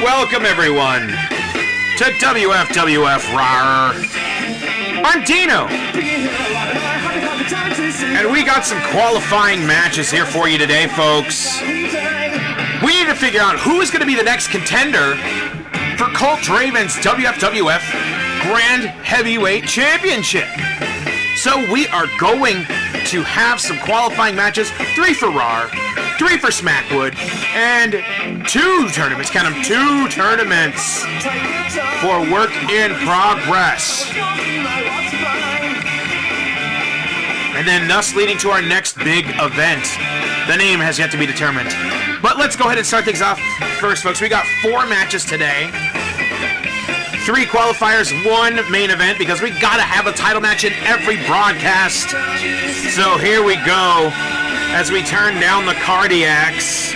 Welcome, everyone, to WFWF Rawr. I'm Dino, and we got some qualifying matches here for you today, folks. We need to figure out who is going to be the next contender for Colt Draven's WFWF Grand Heavyweight Championship. So we are going to have some qualifying matches, 3 for Rawr, 3 for Smackwood, and 2 tournaments, count them, 2 tournaments for work in progress. And then thus leading to our next big event. The name has yet to be determined. But let's go ahead and start things off first, folks. We got 4 matches today. 3 qualifiers, 1 main event, because we gotta have a title match in every broadcast. So here we go, as we turn down the Cardiacs.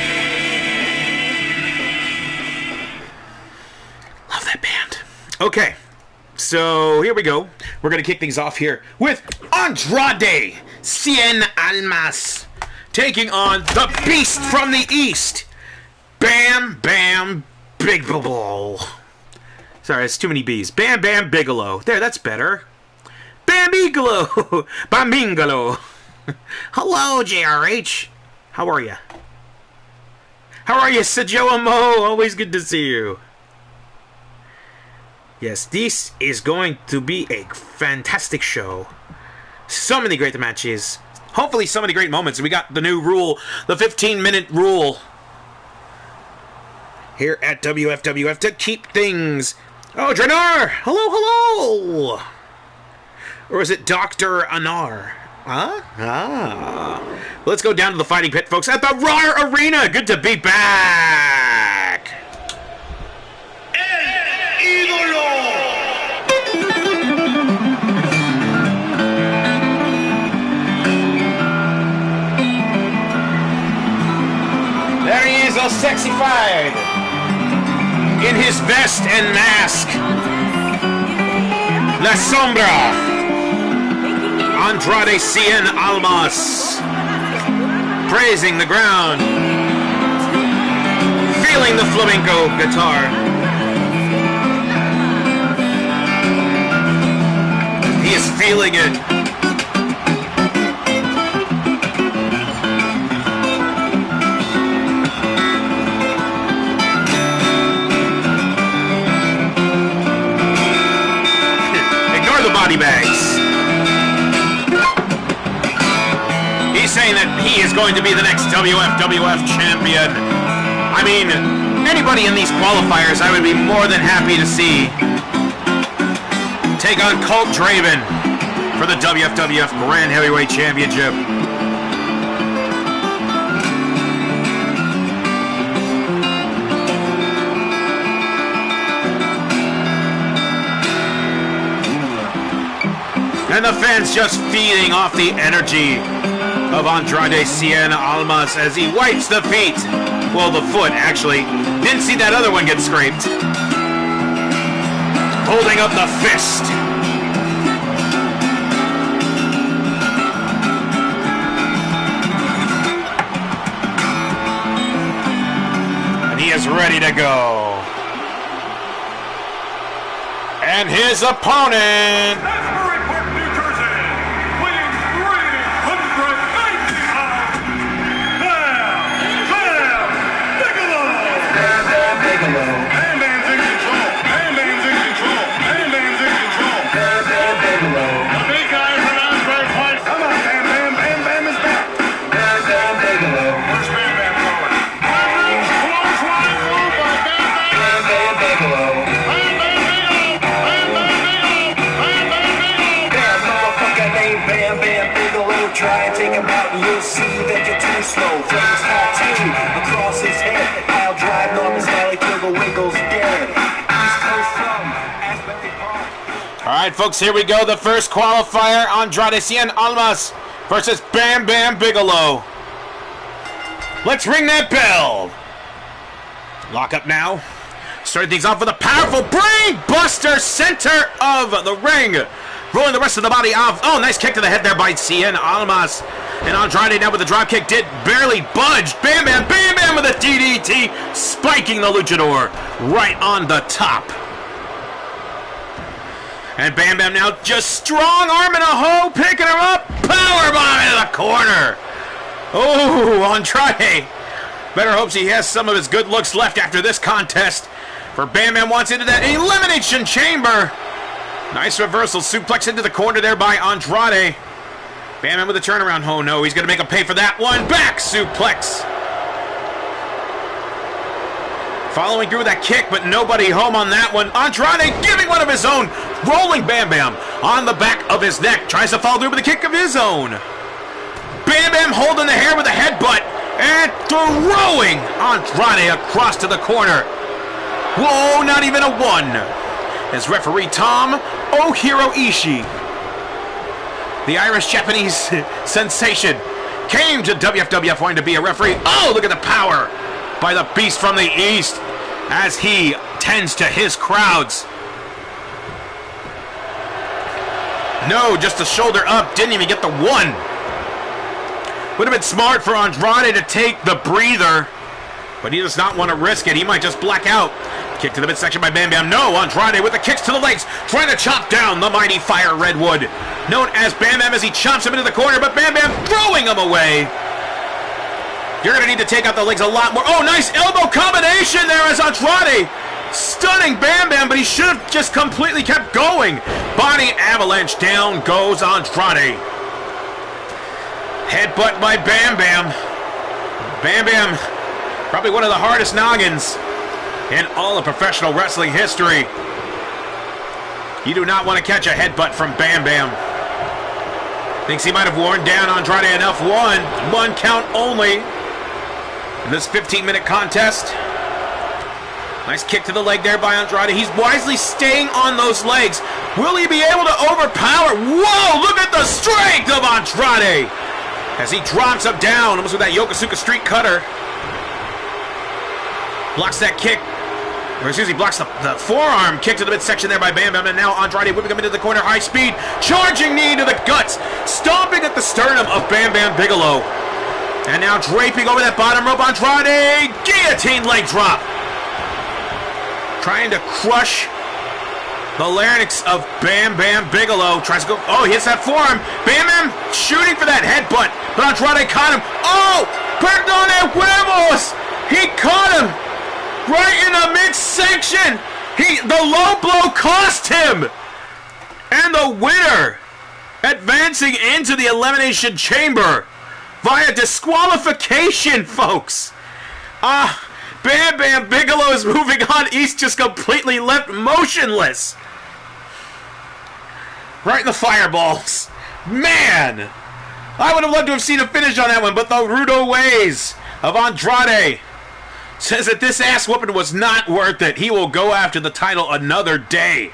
Love that band. Okay, so here we go. We're gonna kick things off here with Andrade-tion Almas taking on the Beast from the East, Bam Bam Bigelow. Sorry, it's too many B's. Bam Bam Bigelow. There, that's better. Bam Bigelow. Bam Bigelow. Hello, JRH. How are you? How are you, Sajoa Mo? Always good to see you. Yes, this is going to be a fantastic show. So many great matches. Hopefully so many great moments. We got the new rule, the 15-minute rule here at WFWF to keep things... Oh, Dranar! Hello, hello! Or is it Dr. Anar? Huh? Ah. Let's go down to the fighting pit, folks, at the Rawr Arena! Good to be back! El Ídolo! There he is, all sexified! In his vest and mask, La Sombra, Andrade-tion Almas, praising the ground, feeling the flamenco guitar. He is feeling it. Body bags. He's saying that he is going to be the next WFWF champion. I mean, anybody in these qualifiers I would be more than happy to see take on Colt Draven for the WFWF Grand Heavyweight Championship. And the fans just feeding off the energy of Andrade-tion Almas as he wipes the feet. Well, the foot, actually. Didn't see that other one get scraped. Holding up the fist. And he is ready to go. And his opponent... Try and take him out and you'll see that you're too slow. Flames tattoo across his head. I'll drive Norman Smiley till the wiggles dead. East Coast from Asbury Park. All right, folks, here we go. The first qualifier, Andrade-tion Almas versus Bam Bam Bigelow. Let's ring that bell. Lock up now. Starting things off with a powerful brain buster, center of the ring. Rolling the rest of the body off. Oh, nice kick to the head there by Cien Almas. And Andrade now with the drop kick did barely budge. Bam Bam, Bam Bam with a DDT, spiking the luchador right on the top. And Bam Bam now just strong arming a hoe, picking her up. Powerbomb into the corner. Oh, Andrade. Better hopes he has some of his good looks left after this contest. For Bam Bam wants into that Elimination Chamber. Nice reversal, suplex into the corner there by Andrade. Bam Bam with a turnaround. Oh no, he's going to make him pay for that one. Back suplex. Following through with that kick, but nobody home on that one. Andrade giving one of his own. Rolling Bam Bam on the back of his neck. Tries to follow through with a kick of his own. Bam Bam holding the hair with a headbutt. And throwing Andrade across to the corner. Whoa, not even a one. As referee Tom Ohiro-Ishii, the Irish-Japanese sensation, came to WFWF wanting to be a referee. Oh, look at the power by the Beast from the East as he tends to his crowds. No, just a shoulder up. Didn't even get the one. Would have been smart for Andrade to take the breather, but he does not want to risk it. He might just black out. Kick to the midsection by Bam Bam. No, Andrade with the kicks to the legs, trying to chop down the mighty Fire Redwood, known as Bam Bam, as he chops him into the corner, but Bam Bam throwing him away. You're going to need to take out the legs a lot more. Oh, nice elbow combination there as Andrade stunning Bam Bam, but he should have just completely kept going. Body avalanche, down goes Andrade. Headbutt by Bam Bam. Bam Bam, probably one of the hardest noggins in all of professional wrestling history. You do not want to catch a headbutt from Bam Bam. Thinks he might have worn down Andrade enough. One count only in this 15-minute contest. Nice kick to the leg there by Andrade. He's wisely staying on those legs. Will he be able to overpower? Whoa, look at the strength of Andrade as he drops him down, almost with that Yokosuka Street Cutter. Blocks that kick. Or excuse me, blocks the forearm kick to the midsection there by Bam Bam. And now Andrade whipping him into the corner, high speed. Charging knee to the guts. Stomping at the sternum of Bam Bam Bigelow. And now draping over that bottom rope, Andrade. Guillotine leg drop. Trying to crush the larynx of Bam Bam Bigelow. Tries to go. Oh, he hits that forearm. Bam Bam shooting for that headbutt. But Andrade caught him. Oh, perdone huevos. He caught him right in the midsection. The low blow cost him. And the winner advancing into the Elimination Chamber via disqualification, folks. Bam Bam Bigelow is moving on. He's just completely left motionless. Right in the fireballs. Man, I would have loved to have seen a finish on that one, but the rudo ways of Andrade says that this ass whooping was not worth it. He will go after the title another day.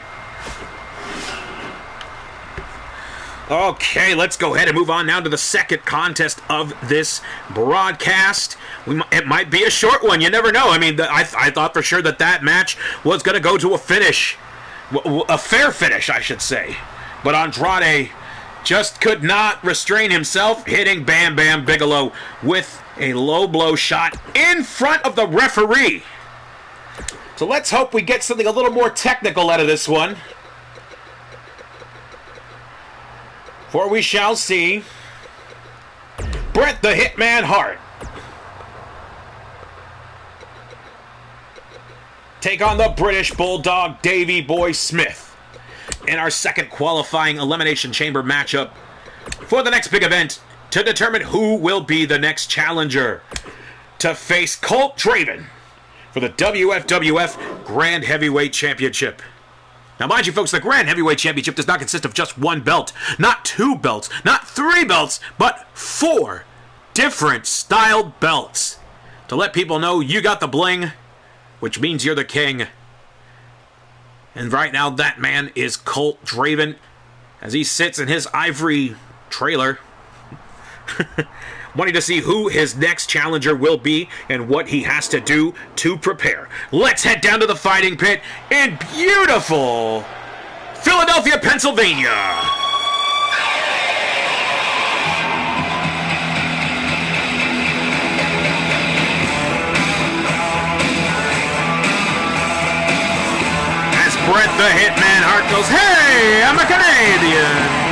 Okay, let's go ahead and move on now to the second contest of this broadcast. It might be a short one. You never know. I mean, I thought for sure that match was going to go to a finish. A fair finish, I should say. But Andrade just could not restrain himself, hitting Bam Bam Bigelow with a low blow shot in front of the referee. So let's hope we get something a little more technical out of this one. For we shall see Bret the Hitman Hart take on the British Bulldog Davey Boy Smith in our second qualifying Elimination Chamber matchup for the next big event to determine who will be the next challenger to face Colt Draven for the WFWF Grand Heavyweight Championship. Now, mind you, folks, the Grand Heavyweight Championship does not consist of just one belt, not two belts, not three belts, but 4 different styled belts. To let people know you got the bling, which means you're the king. And right now, that man is Colt Draven, as he sits in his ivory trailer, wanting to see who his next challenger will be and what he has to do to prepare. Let's head down to the fighting pit in beautiful Philadelphia, Pennsylvania. As Bret the Hitman Hart goes, "Hey, I'm a Canadian."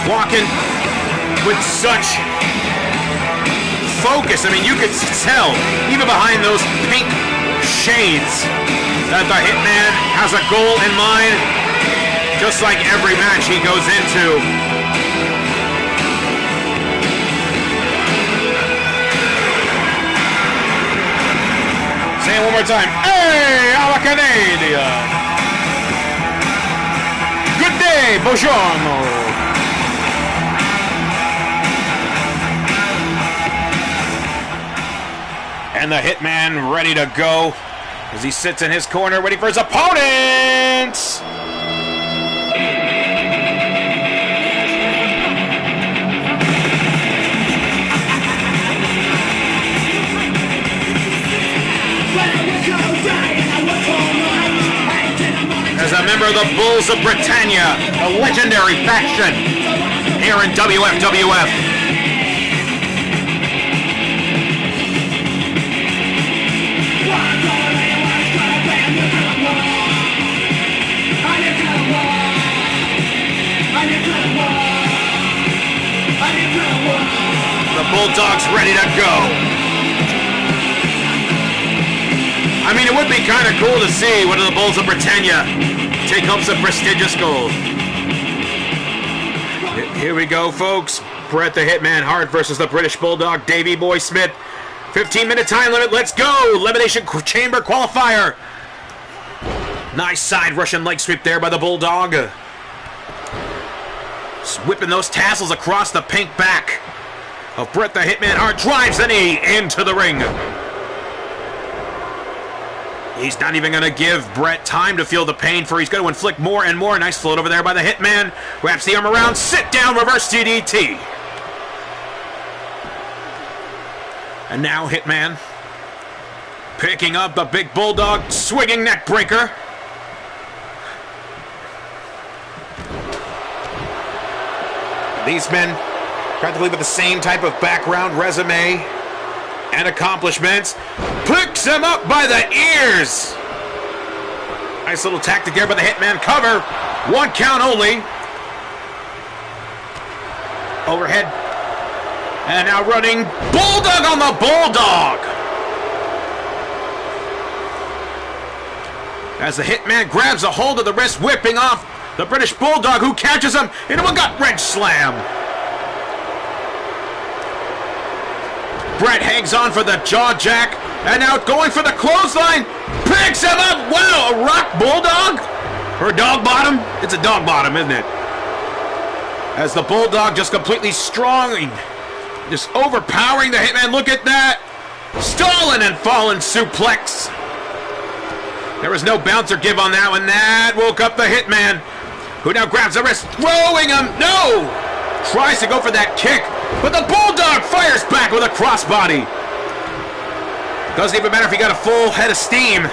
Walking with such focus. I mean, you could tell, even behind those pink shades, that the Hitman has a goal in mind, just like every match he goes into. Say it one more time. Hey, I'm a Canadian. Good day, buongiorno. And the Hitman ready to go as he sits in his corner waiting for his opponent. As a member of the Bulls of Britannia, a legendary faction here in WFWF. The Bulldog's ready to go. I mean, it would be kind of cool to see one of the Bulls of Britannia take home some prestigious gold. Here we go, folks. Bret the Hitman Hart versus the British Bulldog, Davey Boy Smith. 15-minute time limit. Let's go. Elimination Chamber qualifier. Nice side Russian leg sweep there by the Bulldog. Just whipping those tassels across the pink back of Bret the Hitman Hart. Drives the knee into the ring. He's not even going to give Bret time to feel the pain, for he's going to inflict more and more. Nice float over there by the Hitman. Wraps the arm around. Sit down. Reverse DDT. And now Hitman picking up the big Bulldog. Swinging neck breaker. These men practically with the same type of background, resume, and accomplishments. Picks him up by the ears. Nice little tactic there by the Hitman. Cover. 1 count only. Overhead. And now running Bulldog on the Bulldog. As the Hitman grabs a hold of the wrist, whipping off the British Bulldog, who catches him into a gut wrench slam. Bret hangs on for the jaw jack, and now going for the clothesline. Picks him up. Wow, a rock Bulldog? Or a dog bottom? It's a dog bottom, isn't it? As the Bulldog just completely strong, just overpowering the Hitman. Look at that. Stalling and fallen suplex. There was no bounce or give on that one. That woke up the Hitman, who now grabs the wrist, throwing him. No! Tries to go for that kick, but the Bulldog fires back with a crossbody. Doesn't even matter if you got a full head of steam.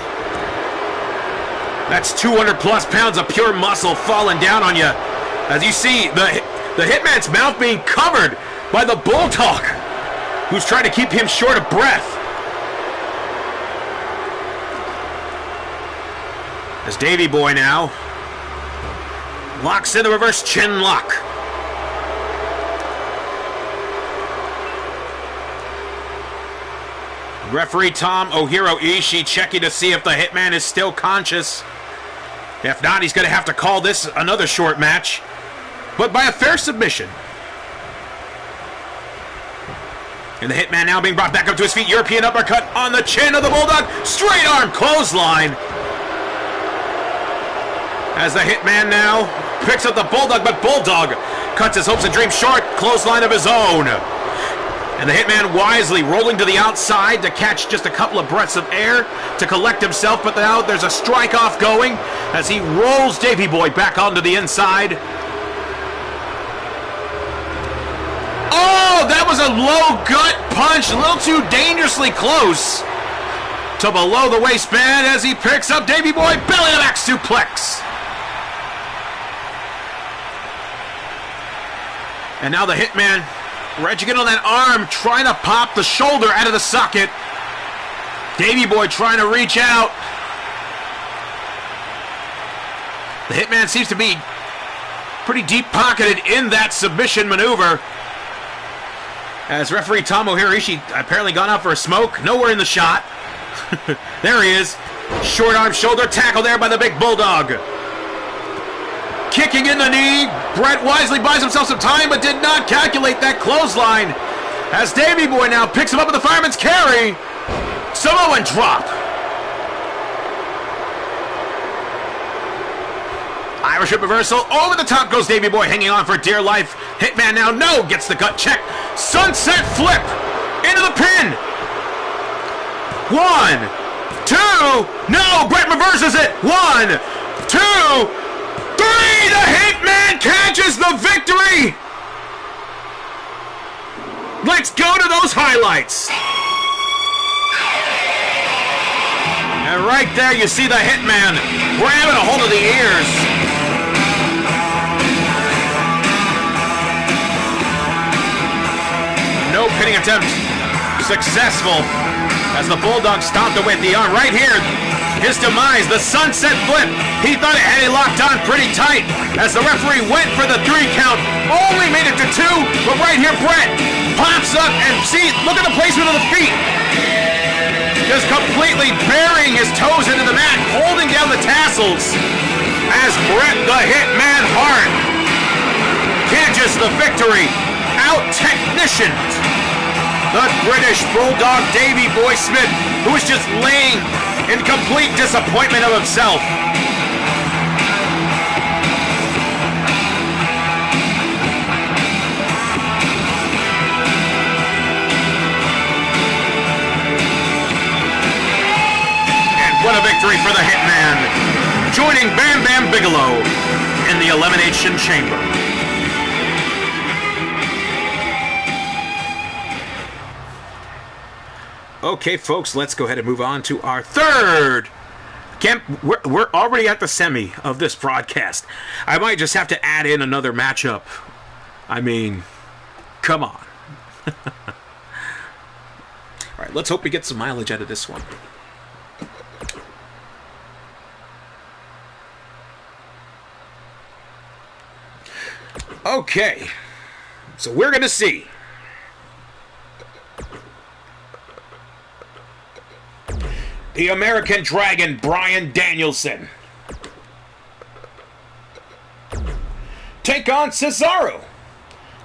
That's 200 plus pounds of pure muscle falling down on you. As you see, the Hitman's mouth being covered by the Bulldog, who's trying to keep him short of breath. As Davey Boy now locks in the reverse chin lock. Referee Tomohiro Ishii checking to see if the Hitman is still conscious. If not, he's going to have to call this another short match, but by a fair submission. And the Hitman now being brought back up to his feet. European uppercut on the chin of the Bulldog. Straight arm clothesline. As the Hitman now picks up the Bulldog, but Bulldog cuts his hopes and dreams short. Clothesline of his own. And the Hitman wisely rolling to the outside to catch just a couple of breaths of air to collect himself, but now there's a strike-off going as he rolls Davey Boy back onto the inside. Oh, that was a low gut punch, a little too dangerously close to below the waistband as he picks up Davey Boy, belly-to-back suplex. And now the Hitman reaching in on that arm, trying to pop the shoulder out of the socket. Davey Boy trying to reach out. The Hitman seems to be pretty deep-pocketed in that submission maneuver. As referee Tomohiro Ishii apparently gone out for a smoke. Nowhere in the shot. There he is. Short arm shoulder tackle there by the big Bulldog. Kicking in the knee. Bret wisely buys himself some time, but did not calculate that clothesline. As Davey Boy now picks him up with the fireman's carry. Samoan drop. Irish whip reversal. Over the top goes Davey Boy, hanging on for dear life. Hitman now, no, gets the gut check. Sunset flip into the pin. 1, 2, no, Bret reverses it. 1, 2, 3, the Hitman catches the victory. Let's go to those highlights. And right there you see the Hitman grabbing a hold of the ears. No pinning attempt successful as the Bulldog stomped away at the arm. Right here, his demise, the sunset flip. He thought it had it locked on pretty tight as the referee went for the 3 count. Only made it to 2, but right here, Bret pops up and see, look at the placement of the feet. Just completely burying his toes into the mat, holding down the tassels as Bret the Hitman Hart catches the victory. Out-technicianed the British Bulldog Davey Boy Smith, who was just laying in complete disappointment of himself. And what a victory for the Hitman, joining Bam Bam Bigelow in the Elimination Chamber. Okay, folks, let's go ahead and move on to our third. We're already at the semi of this broadcast. I might just have to add in another matchup. I mean, come on. All right, let's hope we get some mileage out of this one. Okay, so we're going to see the American Dragon, Bryan Danielson, take on Cesaro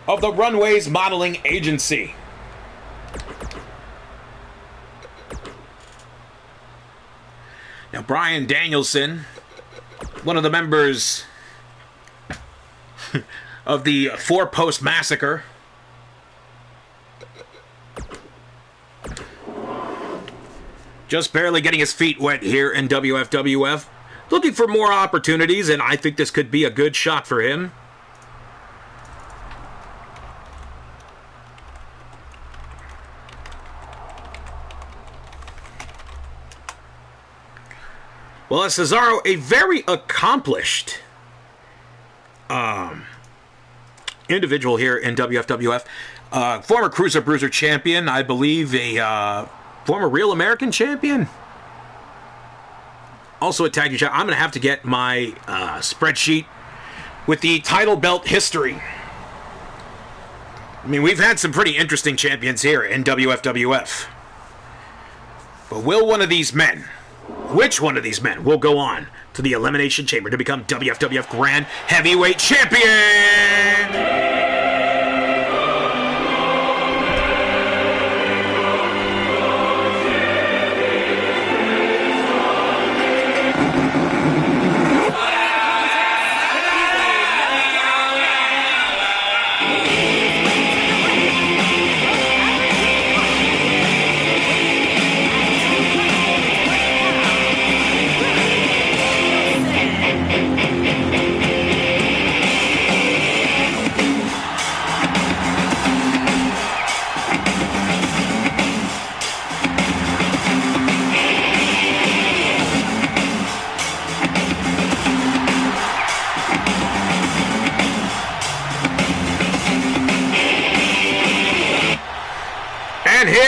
of the Runways Modeling Agency. Now, Bryan Danielson, one of the members of the 4-Post Massacre, just barely getting his feet wet here in WFWF. Looking for more opportunities, and I think this could be a good shot for him. Well, as Cesaro, a very accomplished individual here in WFWF. Former Cruiser Bruiser champion, I believe a former Real American champion. Also a tag team champion. I'm going to have to get my spreadsheet with the title belt history. I mean, we've had some pretty interesting champions here in WFWF. But will one of these men, which one of these men will go on to the Elimination Chamber to become WFWF Grand Heavyweight Champion?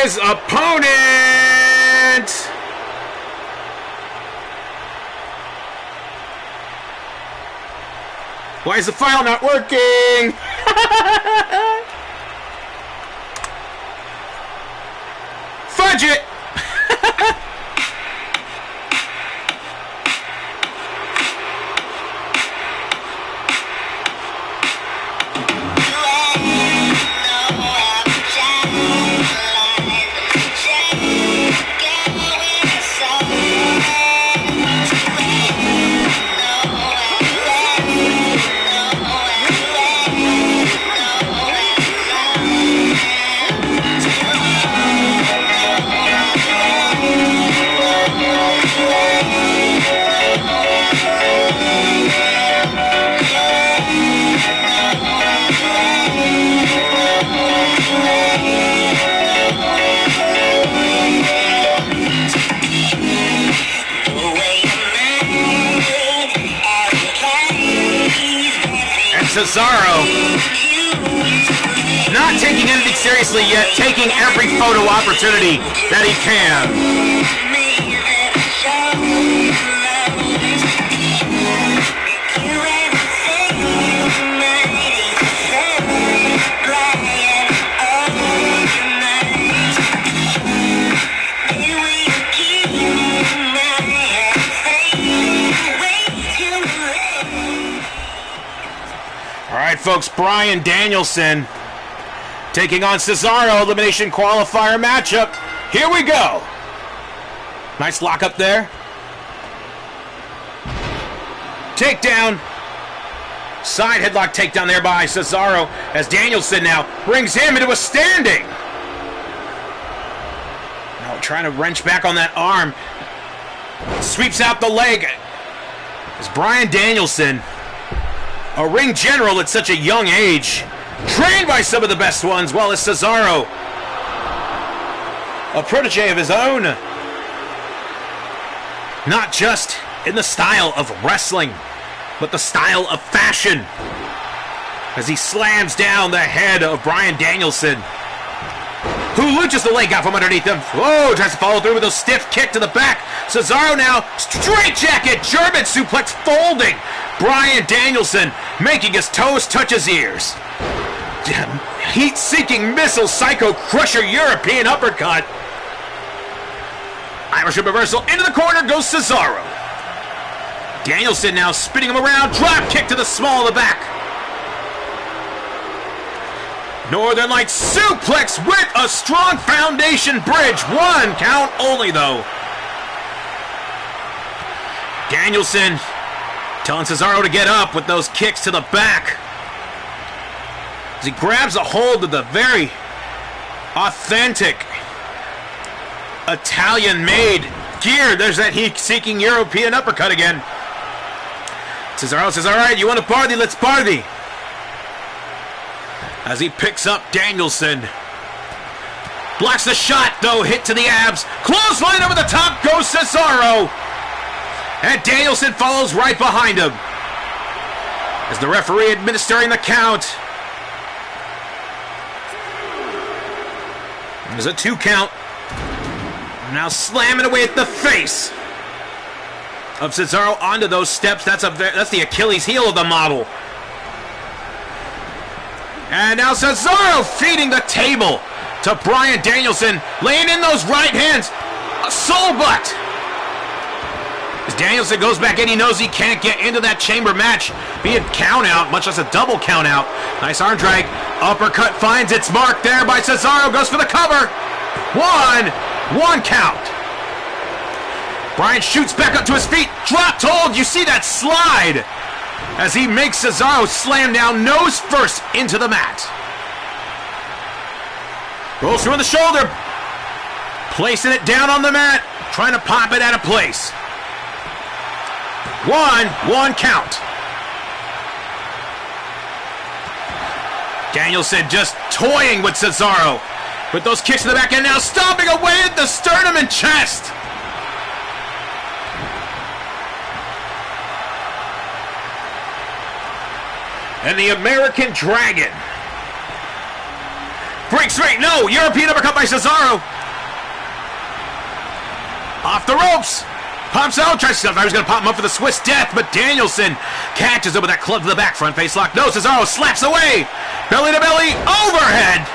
his opponent. Why is the file not working? Fudge it! Cesaro, not taking anything seriously yet, taking every photo opportunity that he can. Alright folks, Bryan Danielson taking on Cesaro, elimination qualifier matchup. Here we go. Nice lockup there. Takedown. Side headlock takedown there by Cesaro as Danielson now brings him into a standing. Now trying to wrench back on that arm. Sweeps out the leg. As Bryan Danielson, a ring general at such a young age, trained by some of the best ones, while as Cesaro, a protege of his own. Not just in the style of wrestling, but the style of fashion. As he slams down the head of Bryan Danielson, who lurches the leg out from underneath him. Whoa, tries to follow through with a stiff kick to the back. Cesaro now, straight jacket, German suplex folding. Bryan Danielson making his toes touch his ears. Heat-seeking missile psycho crusher European uppercut. Irish reversal into the corner goes Cesaro. Danielson now spinning him around, drop kick to the small of the back. Northern Lights suplex with a strong foundation bridge. One count only though. Danielson telling Cesaro to get up with those kicks to the back. As he grabs a hold of the very authentic Italian-made gear. There's that heat-seeking European uppercut again. Cesaro says, all right, you want to party? Let's party. As he picks up Danielson. Blocks the shot, though, hit to the abs. Clothesline over the top goes Cesaro. And Danielson follows right behind him. As the referee administering the count. There's a 2 count. Now slamming away at the face of Cesaro onto those steps. That's the Achilles heel of the model. And now Cesaro feeding the table to Bryan Danielson, laying in those right hands. A soul butt. As Danielson goes back in, he knows he can't get into that chamber match, be it count out, much less a double count out. Nice arm drag. Uppercut finds its mark there by Cesaro, goes for the cover. One count. Bryan shoots back up to his feet. Dropped hold. You see that slide as he makes Cesaro slam down nose first into the mat. Rolls through the shoulder. Placing it down on the mat. Trying to pop it out of place. One count. Danielson just toying with Cesaro. With those kicks to the back end now, stomping away at the sternum and chest. And the American Dragon breaks straight. No, European uppercut by Cesaro. the ropes. Pops out, tries to, I was going to pop him up for the Swiss death, but Danielson catches him with that club to the back, front face lock. No, Cesaro slaps away. Belly to belly, overhead.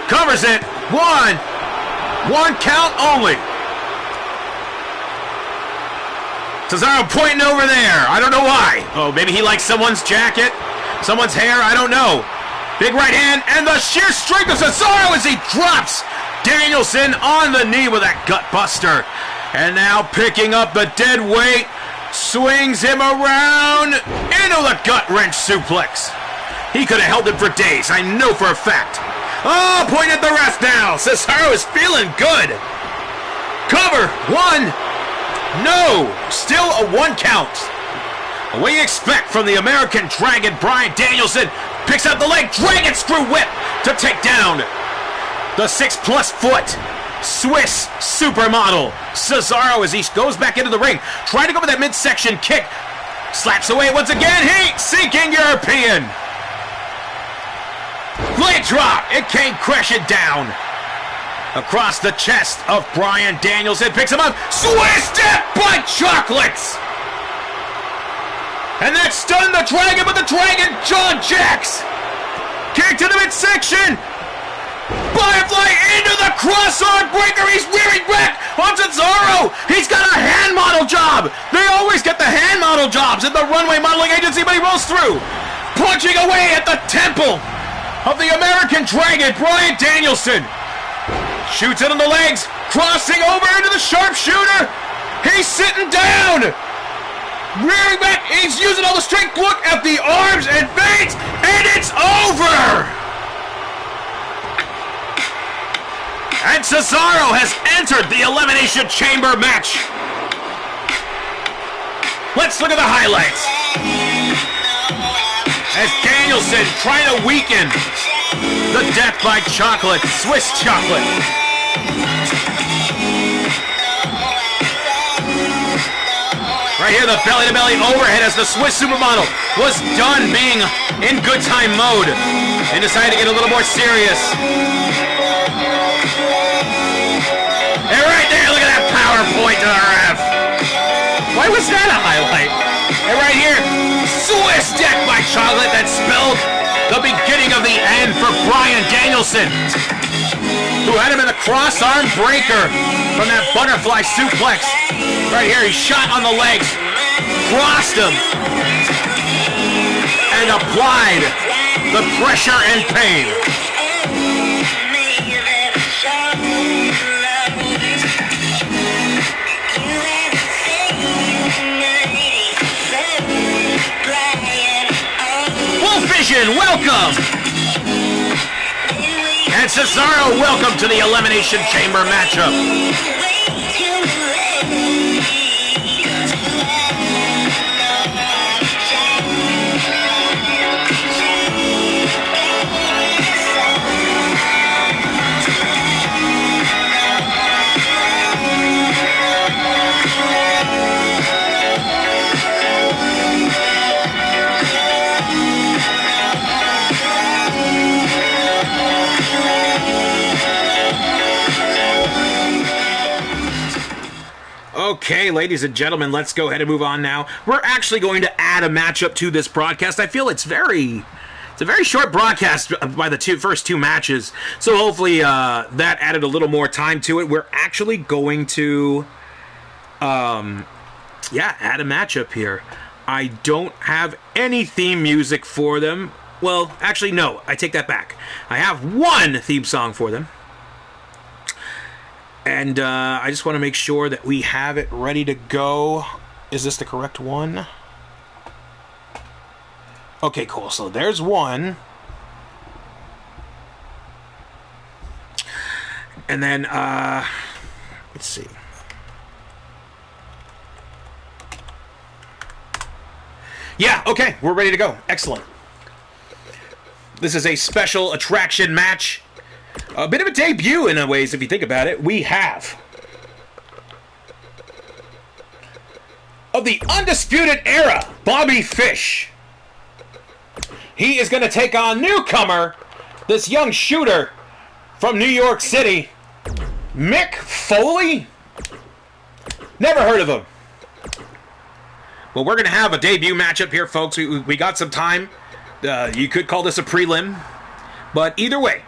Covers it. One count only. Cesaro pointing over there. I don't know why. Oh, maybe he likes someone's jacket, someone's hair. I don't know. Big right hand and the sheer strength of Cesaro as he drops Danielson on the knee with that gut buster. And now picking up the dead weight, swings him around into the gut wrench suplex. He could have held him for days, I know for a fact. Oh, point at the ref now. Cesaro is feeling good. Cover, one. No, still a 1 count. What do you expect from the American Dragon, Bryan Danielson? Picks up the leg, dragon screw whip to take down the 6+ foot Swiss supermodel Cesaro as he goes back into the ring, trying to go for that midsection kick. Slaps away once again. Heat sinking European. Leg drop. It came crashing down across the chest of Bryan Danielson. Picks him up. Swiss step by Chocolates. And that stunned the Dragon, but the Dragon John Jacks. Kick to the midsection. Firefly into the cross-arm breaker. He's rearing back on Cesaro. He's got a hand model job. They always get the hand model jobs at the runway modeling agency, but he rolls through. Punching away at the temple of the American Dragon, Bryan Danielson. Shoots it on the legs. Crossing over into the sharpshooter. He's sitting down. Rearing back. He's using all the strength. Look at the arms and veins. And it's over. And Cesaro has entered the Elimination Chamber match. Let's look at the highlights. As Danielson trying to weaken the Death by Chocolate, Swiss Chocolate. Right here, the belly-to-belly overhead as the Swiss supermodel was done being in good time mode and decided to get a little more serious. And right there, look at that PowerPoint to the ref. Why was that a highlight? And right here, Swiss death by Chocolate that spelled the beginning of the end for Bryan Danielson, who had him in the cross-arm breaker from that butterfly suplex. Right here, he shot on the legs, crossed him, and applied the pressure and pain. Vision, welcome! And Cesaro, welcome to the Elimination Chamber matchup. Okay, ladies and gentlemen, let's go ahead and move on now. We're actually going to add a matchup to this broadcast. I feel it's a very short broadcast by the first two matches, so hopefully that added a little more time to it. We're actually going to, add a matchup here. I don't have any theme music for them. Well, actually, no, I take that back. I have one theme song for them. And I just want to make sure that we have it ready to go. Is this the correct one? Okay, cool. So there's one. And then, let's see. Yeah, okay, we're ready to go. Excellent. This is a special attraction match. A bit of a debut in a ways, if you think about it. We have of the Undisputed Era, Bobby Fish. He is going to take on newcomer, this young shooter from New York City, Mick Foley? Never heard of him. Well, we're going to have a debut matchup here, folks. We got some time. You could call this a prelim. But either way,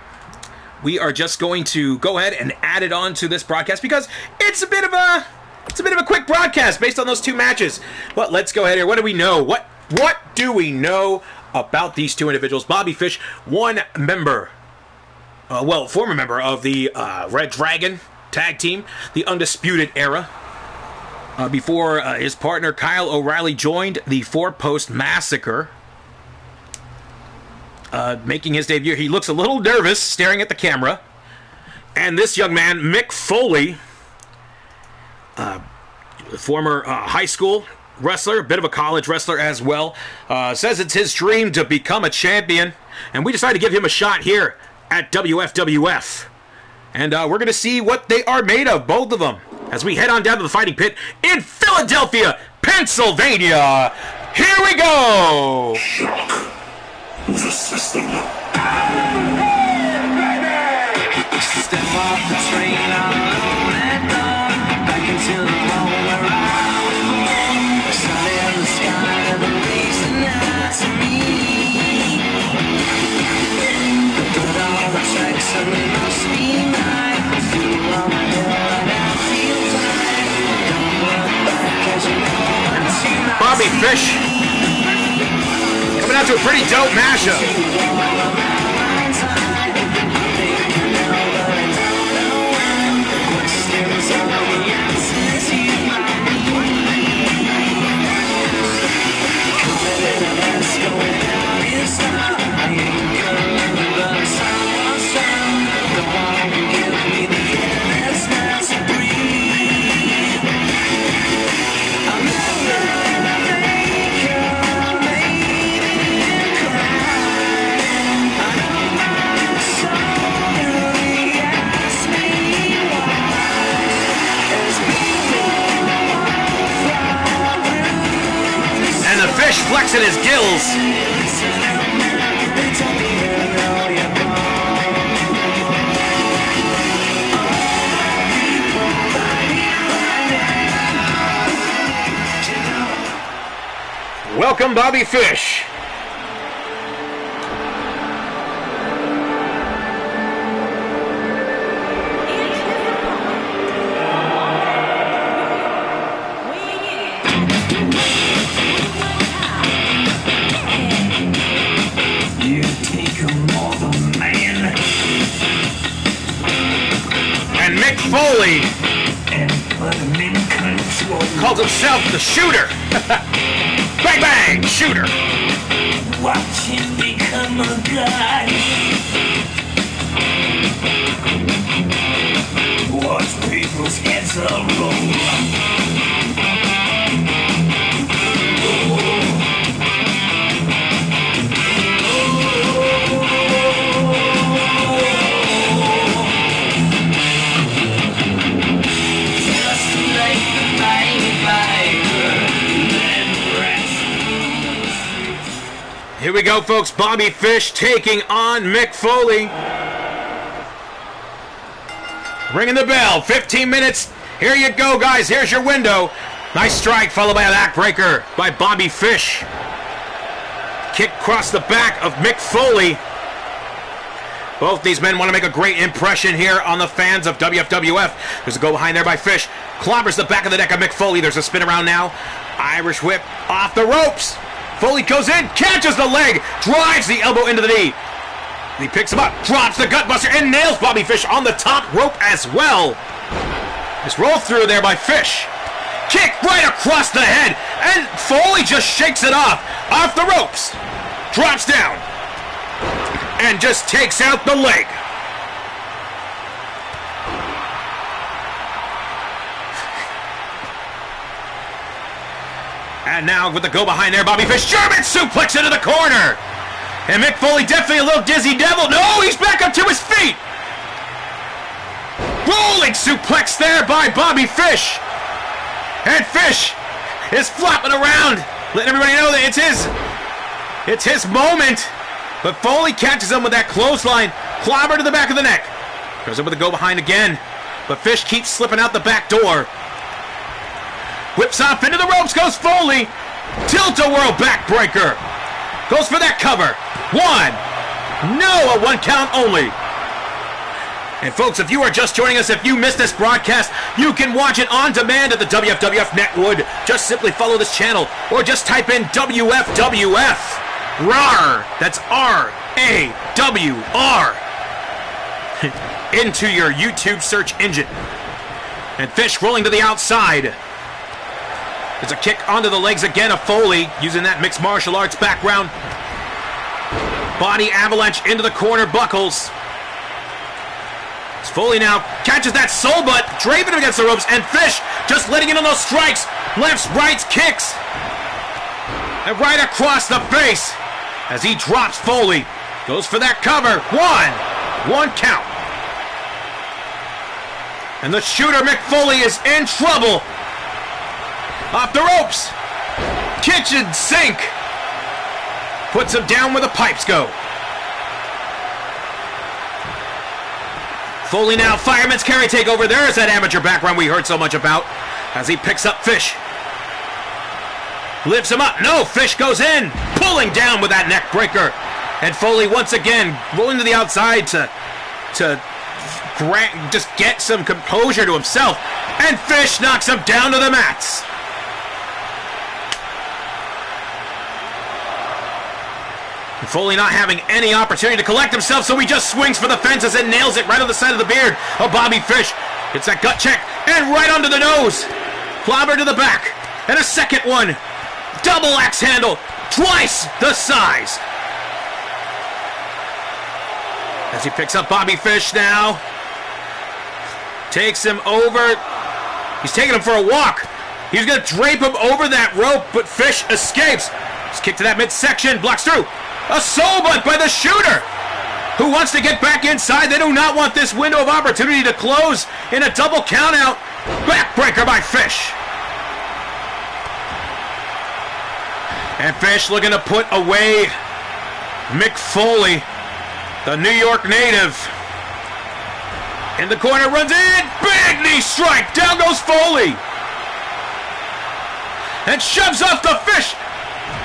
we are just going to go ahead and add it on to this broadcast because it's a bit of a quick broadcast based on those two matches. But let's go ahead here. What do we know? What do we know about these two individuals? Bobby Fish, former member of the Red Dragon tag team, the Undisputed Era. Before his partner Kyle O'Reilly joined the Four Post Massacre. Making his debut. He looks a little nervous staring at the camera. And this young man, Mick Foley, former high school wrestler, a bit of a college wrestler as well, says it's his dream to become a champion. And we decided to give him a shot here at WFWF. And we're going to see what they are made of, both of them, as we head on down to the fighting pit in Philadelphia, Pennsylvania. Here we go! The system. Step off the train, alone at dawn, back into the home where I was born. Sun in the sky, the reason not to me. Put all the tracks and we must be right. Feel on the hill and I feel tight. Don't look back as you know what tonight. Bobby Fish coming out to a pretty dope mashup. Fish flexing his gills. Welcome, Bobby Fish. Foley calls himself the shooter. Bang bang, shooter. Watch him become a god. Watch people's heads roll. Here we go, folks. Bobby Fish taking on Mick Foley. Ringing the bell. 15 minutes. Here you go, guys. Here's your window. Nice strike, followed by a backbreaker by Bobby Fish. Kick across the back of Mick Foley. Both these men want to make a great impression here on the fans of WFWF. There's a go behind there by Fish. Clobbers the back of the neck of Mick Foley. There's a spin around now. Irish whip off the ropes. Foley goes in, catches the leg, drives the elbow into the knee. He picks him up, drops the gutbuster, and nails Bobby Fish on the top rope as well. This roll through there by Fish. Kick right across the head, and Foley just shakes it off the ropes. Drops down, and just takes out the leg. And now with the go behind there, Bobby Fish, German suplex into the corner. And Mick Foley definitely a little dizzy devil. No, he's back up to his feet. Rolling suplex there by Bobby Fish. And Fish is flopping around, letting everybody know that it's his moment. But Foley catches him with that clothesline, clobber to the back of the neck. Goes up with a go behind again. But Fish keeps slipping out the back door. Whips off into the ropes, goes Foley. Tilt-a-whirl backbreaker. Goes for that cover. 1. No, a 1 count only. And folks, if you are just joining us, if you missed this broadcast, you can watch it on demand at the WFWF Netwood. Just simply follow this channel or just type in WFWF. Rawr. That's R-A-W-R. Into your YouTube search engine. And Fish rolling to the outside. There's a kick onto the legs again of Foley, using that mixed martial arts background. Body avalanche into the corner, buckles. Foley now catches that soul butt, draping him against the ropes, and Fish just letting in on those strikes. Lefts, rights, kicks. And right across the face as he drops Foley. Goes for that cover. 1 count. And the shooter, Mick Foley, is in trouble. Off the ropes. Kitchen sink. Puts him down where the pipes go. Foley now, fireman's carry takeover. There's that amateur background we heard so much about as he picks up Fish. Lifts him up. No, Fish goes in, pulling down with that neck breaker. And Foley once again rolling to the outside to just get some composure to himself. And Fish knocks him down to the mats. Foley not having any opportunity to collect himself, so he just swings for the fences and nails it right on the side of the beard of Bobby Fish. It's that gut check, and right onto the nose. Clobber to the back, and a second one. Double axe handle, twice the size. As he picks up Bobby Fish now. Takes him over. He's taking him for a walk. He's going to drape him over that rope, but Fish escapes. He's kicked to that midsection, blocks through. A soul butt by the shooter, who wants to get back inside. They do not want this window of opportunity to close in a double countout. Backbreaker by Fish. And Fish looking to put away Mick Foley, the New York native. In the corner, runs in. Big knee strike. Down goes Foley. And shoves off the Fish.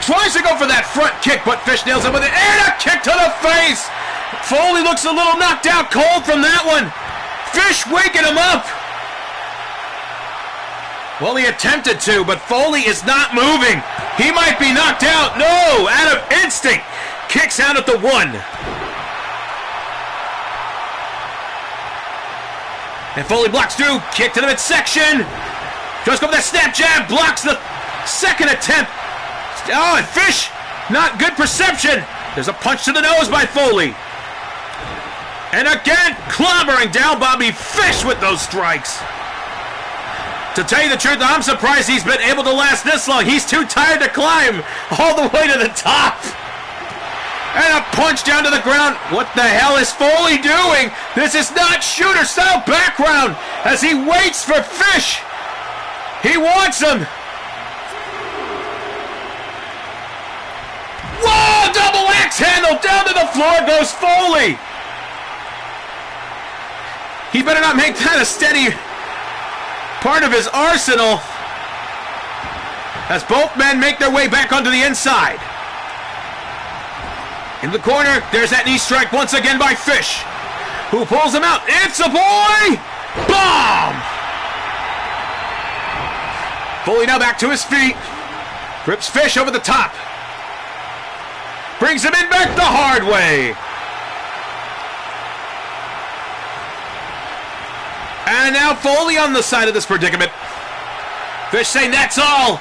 Tries to go for that front kick, but Fish nails him with it. And a kick to the face. Foley looks a little knocked out cold from that one. Fish waking him up. Well, he attempted to, but Foley is not moving. He might be knocked out. No, out of instinct. Kicks out at the 1. And Foley blocks through. Kick to the midsection. Goes go for that snap jab. Blocks the second attempt. Oh, and Fish, not good perception. There's a punch to the nose by Foley. And again, clobbering down Bobby Fish with those strikes. To tell you the truth, I'm surprised he's been able to last this long. He's too tired to climb all the way to the top. And a punch down to the ground. What the hell is Foley doing? This is not shooter-style background as he waits for Fish. He wants him. Whoa! Double axe handle! Down to the floor goes Foley! He better not make that a steady part of his arsenal as both men make their way back onto the inside. In the corner, there's that knee strike once again by Fish, who pulls him out. It's a boy! Bomb! Foley now back to his feet. Grips Fish over the top. Brings him in back the hard way. And now Foley on the side of this predicament. Fish saying, that's all.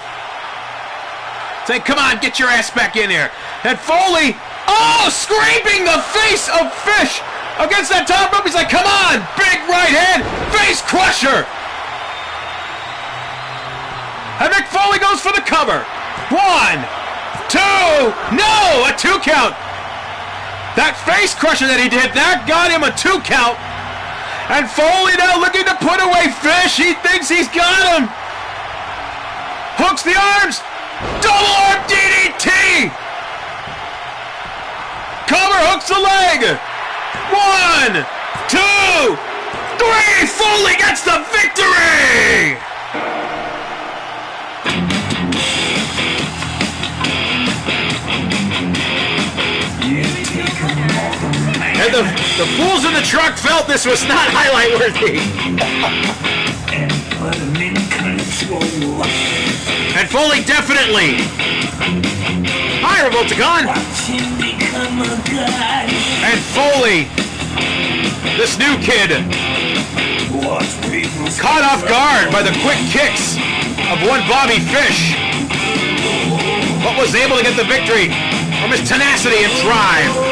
Saying, come on, get your ass back in here. And Foley, oh, scraping the face of Fish against that top rope. He's like, come on, big right hand, face crusher. And Mick Foley goes for the cover. 1, 2, no, a 2 count. That face crusher that he did, that got him a 2 count. And Foley now looking to put away Fish. He thinks he's got him. Hooks the arms. Double arm DDT. Cover hooks the leg. 1, 2. 3! Foley gets the victory! And the fools in the truck felt this was not highlight worthy. And Foley definitely. Hi, Revolticon. And Foley, this new kid, caught off guard by the quick kicks of one Bobby Fish, but was able to get the victory from his tenacity and drive.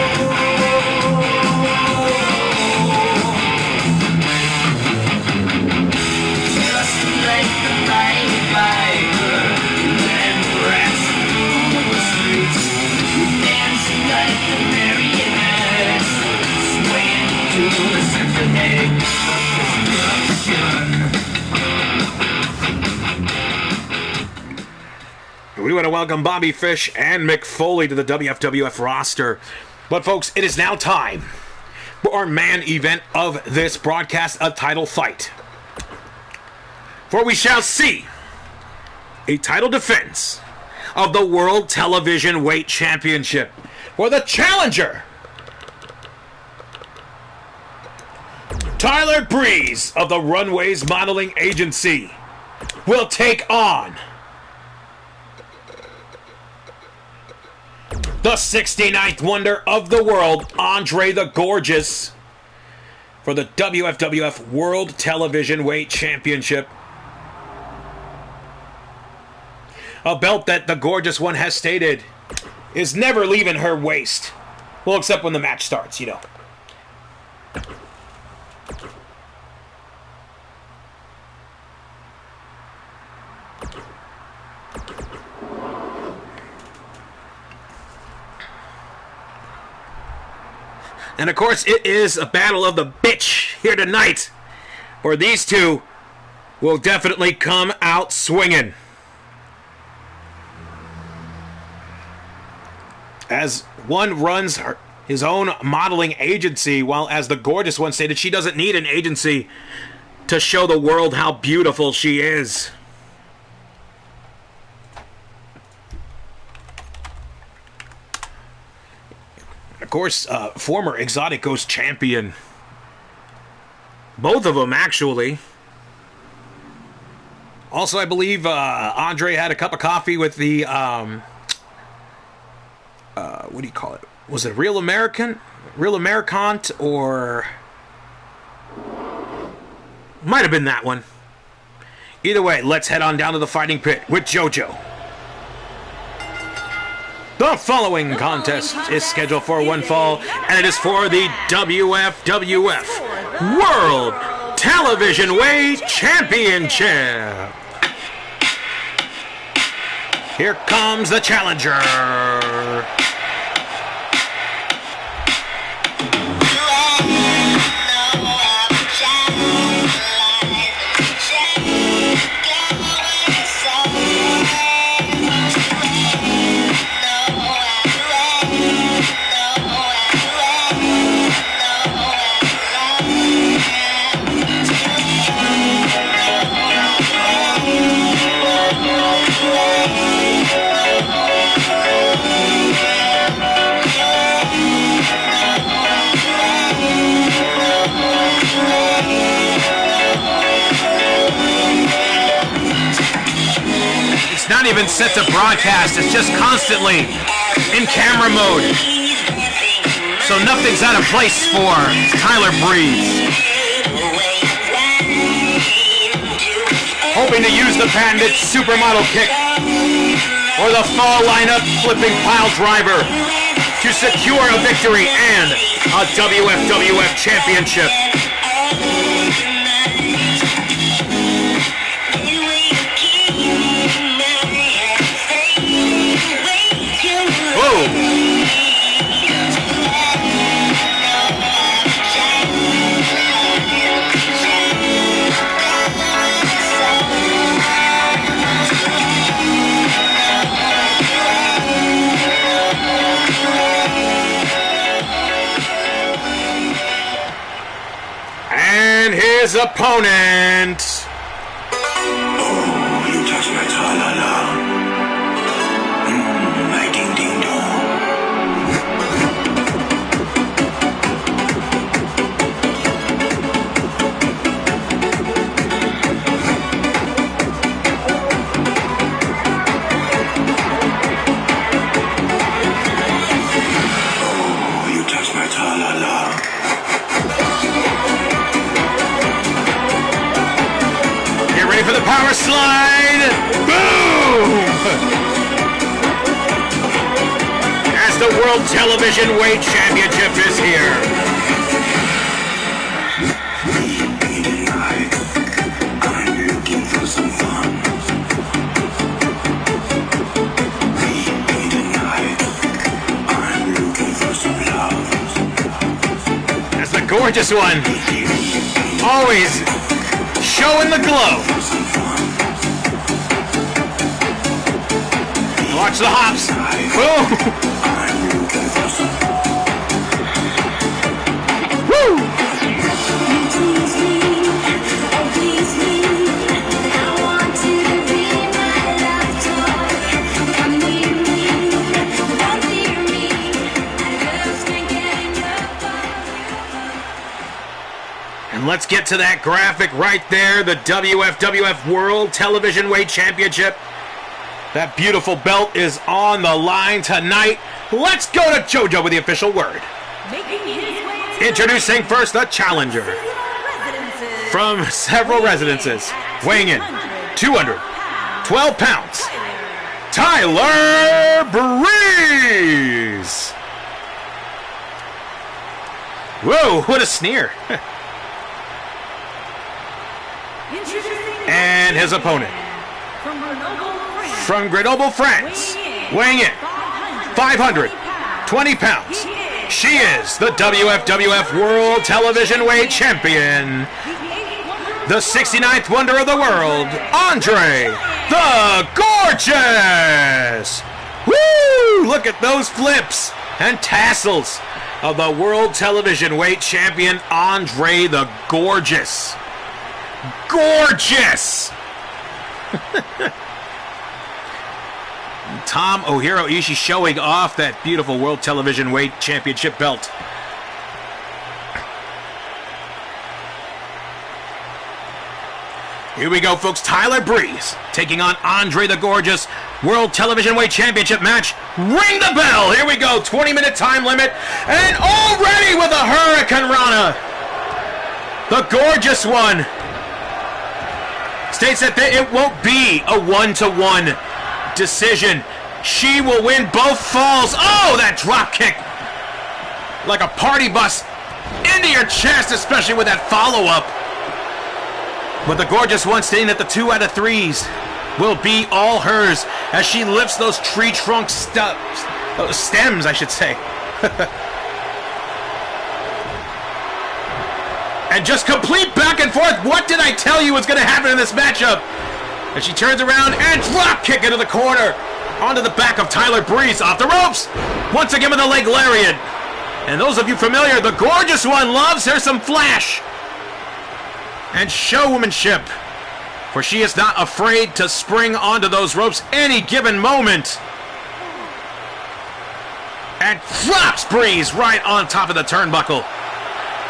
We want to welcome Bobby Fish and Mick Foley to the WFWF roster. But folks, it is now time for our main event of this broadcast, a title fight. For we shall see a title defense of the World Television Weight Championship, for the challenger, Tyler Breeze of the Runways Modeling Agency, will take on the 69th wonder of the world, Andre the Gorgeous, for the WFWF World Television Weight Championship. A belt that the Gorgeous One has stated is never leaving her waist. Well, except when the match starts, you know. And of course, it is a battle of the bitch here tonight, where these two will definitely come out swinging. As one runs his own modeling agency, while as the Gorgeous One stated she doesn't need an agency to show the world how beautiful she is. Of course, former Exotic Ghost champion. Both of them, actually. Also, I believe Andre had a cup of coffee with the, what do you call it? Was it Real American? Real Americant, or... might have been that one. Either way, let's head on down to the fighting pit with JoJo. The following contest is scheduled for one fall, and it is for the WFWF World Television Weight Championship. Here comes the challenger. Not even set to broadcast, it's just constantly in camera mode. So nothing's out of place for Tyler Breeze. Hoping to use the patented supermodel kick or the fall lineup flipping pile driver to secure a victory and a WFWF championship. his opponent. Oh, you touch my tra-la-la. My ding-ding-dong. Oh, you touch my tra-la-la. Get ready for the power slide. Boom! As the World Television Weight Championship is here. Tonight, I'm looking for some fun. Tonight, I'm looking for some love. That's the gorgeous one. Always showing the glow. Watch the hops. Boom! Woo! And let's get to that graphic right there. The WFWF World Television Weight Championship. That beautiful belt is on the line tonight. Let's go to JoJo with the official word. Introducing first the challenger from several residences, weighing in 212 pounds, Tyler Breeze. Whoa, what a sneer. And his opponent from Grenoble, France, weighing in 520 pounds. She is the WFWF World Television Weight Champion, the 69th Wonder of the World, Andre the Gorgeous. Woo! Look at those flips and tassels of the World Television Weight Champion, Andre the Gorgeous. Gorgeous! Tomohiro Ishii showing off that beautiful World Television Weight Championship belt. Here we go, folks. Tyler Breeze taking on Andre the Gorgeous. World Television Weight Championship match. Ring the bell. Here we go. 20-minute time limit. And already with a Hurricane Rana. The Gorgeous one states that it won't be a 1-to-1 decision. She will win both falls. Oh, that drop kick. Like a party bus into your chest, especially with that follow-up. But the Gorgeous one stating that the 2 out of 3s will be all hers as she lifts those tree trunk stems, I should say. And just complete back and forth. What did I tell you was going to happen in this matchup? And she turns around and drop kick into the corner. Onto the back of Tyler Breeze, off the ropes. Once again with a leg lariat. And those of you familiar, the Gorgeous one loves her some flash and showmanship, for she is not afraid to spring onto those ropes any given moment. And drops Breeze right on top of the turnbuckle.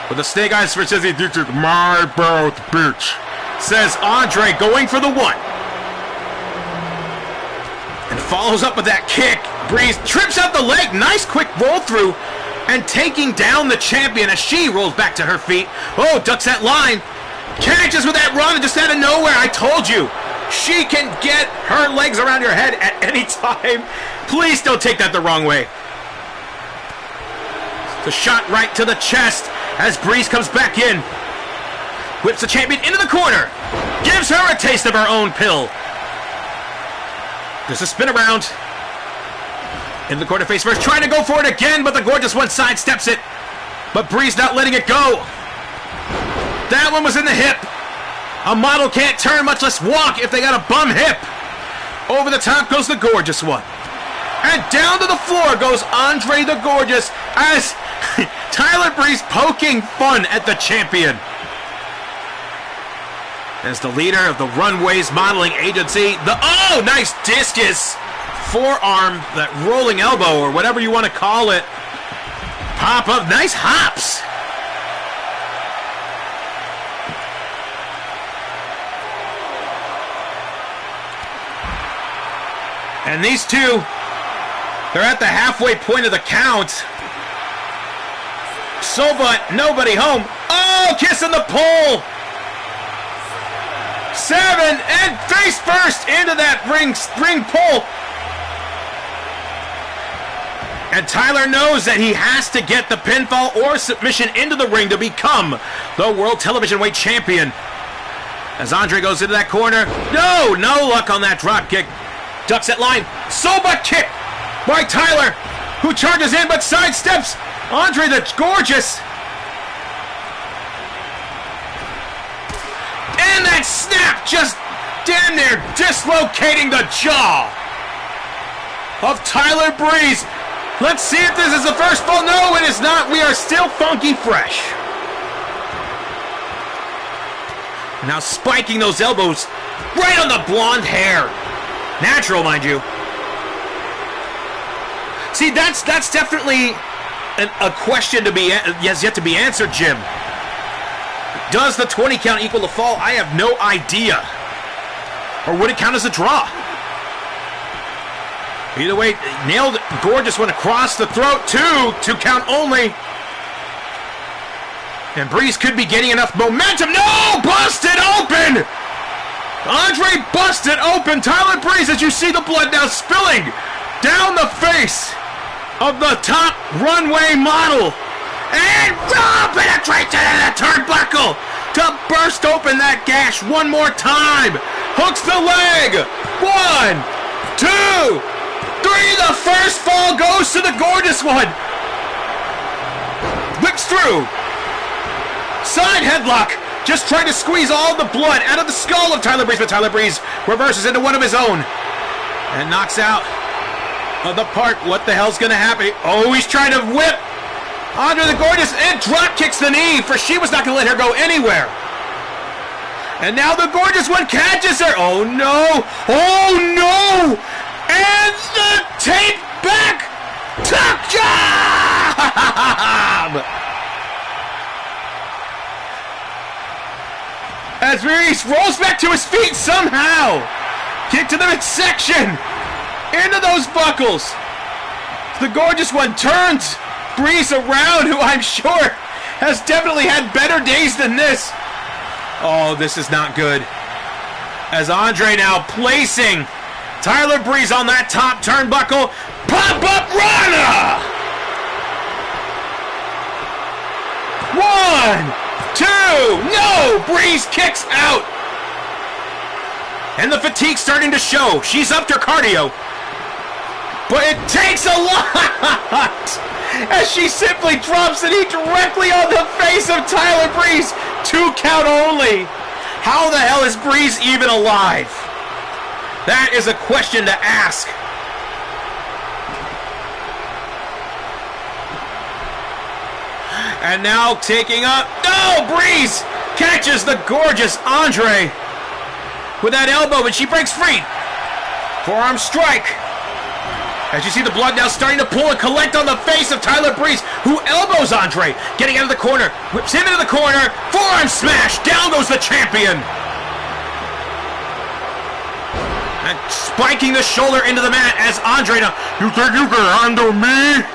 With the snake eyes for Sissy, my belt, bitch, says Andre, going for the 1. And follows up with that kick. Breeze trips out the leg. Nice quick roll through. And taking down the champion as she rolls back to her feet. Oh, ducks that line. Catches with that run just out of nowhere. I told you. She can get her legs around your head at any time. Please don't take that the wrong way. The shot right to the chest as Breeze comes back in. Whips the champion into the corner. Gives her a taste of her own pill. There's a spin around. In the corner face first, trying to go for it again, but the Gorgeous one sidesteps it. But Breeze not letting it go. That one was in the hip. A model can't turn, much less walk, if they got a bum hip. Over the top goes the Gorgeous one. And down to the floor goes Andre the Gorgeous as Tyler Breeze poking fun at the champion. as the leader of the Runways Modeling Agency. Oh, nice discus forearm, that rolling elbow, or whatever you want to call it. Pop up, nice hops. And these two, they're at the halfway point of the count. So, but nobody home. Oh, kissing the pole. 7, and face first into that ring pole. And Tyler knows that he has to get the pinfall or submission into the ring to become the World Television Weight Champion. As Andre goes into that corner. No luck on that drop kick. Ducks that line. Soba kick by Tyler, who charges in but sidesteps Andre the Gorgeous. And that snap just damn near dislocating the jaw of Tyler Breeze. Let's see if this is the first fall. No, it is not. We are still funky fresh. Now spiking those elbows right on the blonde hair. Natural, mind you. See, that's definitely a question has yet to be answered, Jim. Does the 20 count equal the fall? I have no idea. Or would it count as a draw? Either way, nailed Gorgeous one across the throat. 2 count only. And Breeze could be getting enough momentum. No! Busted open! Andre busted open. Tyler Breeze, as you see the blood now spilling down the face of the top runway model. And penetrates into the turnbuckle to burst open that gash one more time. Hooks the leg. 1, 2, 3. The first fall goes to the Gorgeous one. Whips through. Side headlock. Just trying to squeeze all the blood out of the skull of Tyler Breeze, but Tyler Breeze reverses into one of his own and knocks out of the part. What the hell's going to happen? Oh, he's trying to whip Andre the Gorgeous and drop kicks the knee, for she was not going to let her go anywhere. And now the Gorgeous one catches her. Oh no! Oh no! And the tape back tuck job! As Breeze rolls back to his feet somehow. Kick to the midsection. Into those buckles. The Gorgeous one turns Breeze around, who I'm sure has definitely had better days than this. Oh, this is not good. As Andre now placing Tyler Breeze on that top turnbuckle. Pop-up runner! 1, 2, no! Breeze kicks out. And the fatigue's starting to show. She's upped her cardio. But it takes a lot as she simply drops the knee directly on the face of Tyler Breeze. 2 count only. How the hell is Breeze even alive? That is a question to ask. And now taking up. No! Breeze catches the Gorgeous Andre with that elbow, but she breaks free. Forearm strike. As you see the blood now starting to pull and collect on the face of Tyler Breeze, who elbows Andre, getting out of the corner, whips him into the corner, forearm smash, down goes the champion. And spiking the shoulder into the mat as Andre now, you think you can handle me?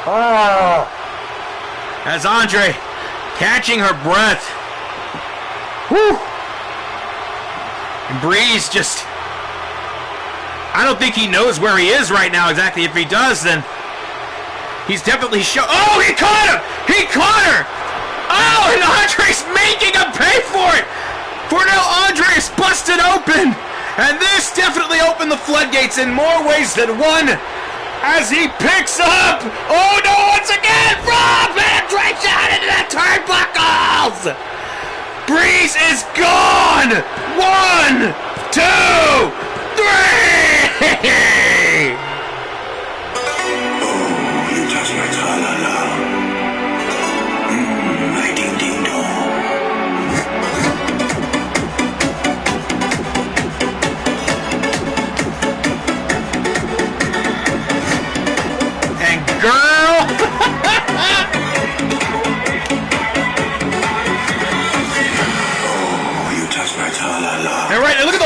Oh. As Andre catching her breath. Whew. And Breeze just, I don't think he knows where he is right now exactly. If he does, then he's definitely oh, he caught him! He caught her! Oh, and Andre's making him pay for it! For now, Andre is busted open! And this definitely opened the floodgates in more ways than one. As he picks up, oh no, once again, Raw penetration into the turnbuckles! Breeze is gone! 1, 2, 3! Oh, you touch my tra-la-la. My ding-ding-dong.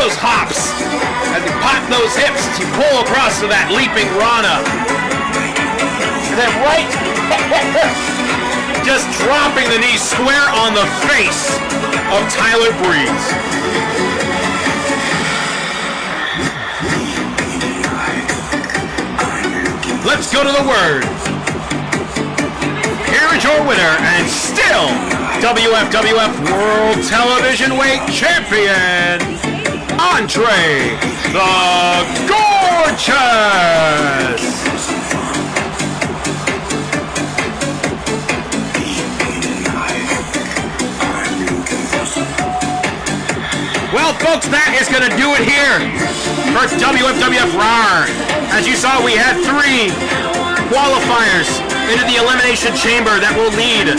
those hops as you pop those hips as you pull across to that leaping Rana. And then right, just dropping the knee square on the face of Tyler Breeze. Let's go to the word. Here is your winner and still WFWF World Television Weight Champion, Andre the Gorgeous. Well, folks, that is going to do it here for WFWF Rawr. As you saw, we had 3 qualifiers into the Elimination Chamber that will lead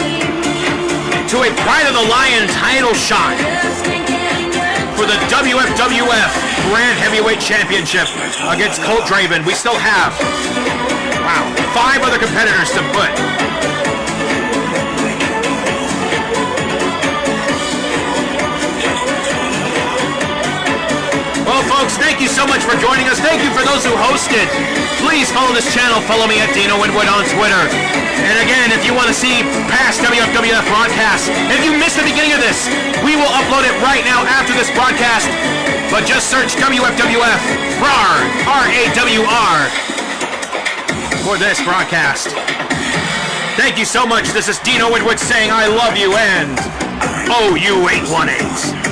to a Pride of the Lion title shot for the WFWF Grand Heavyweight Championship against Colt Draven. We still have, 5 other competitors to put. Well, folks, thank you so much for joining us. Thank you for those who hosted. Please follow this channel. Follow me at Dino Winwood on Twitter. And again, if you want to see past WFWF broadcasts, if you missed the beginning of this, we will upload it right now after this broadcast. But just search WFWF Rawr, R-A-W-R, for this broadcast. Thank you so much. This is Dino Winwood saying I love you and OU818.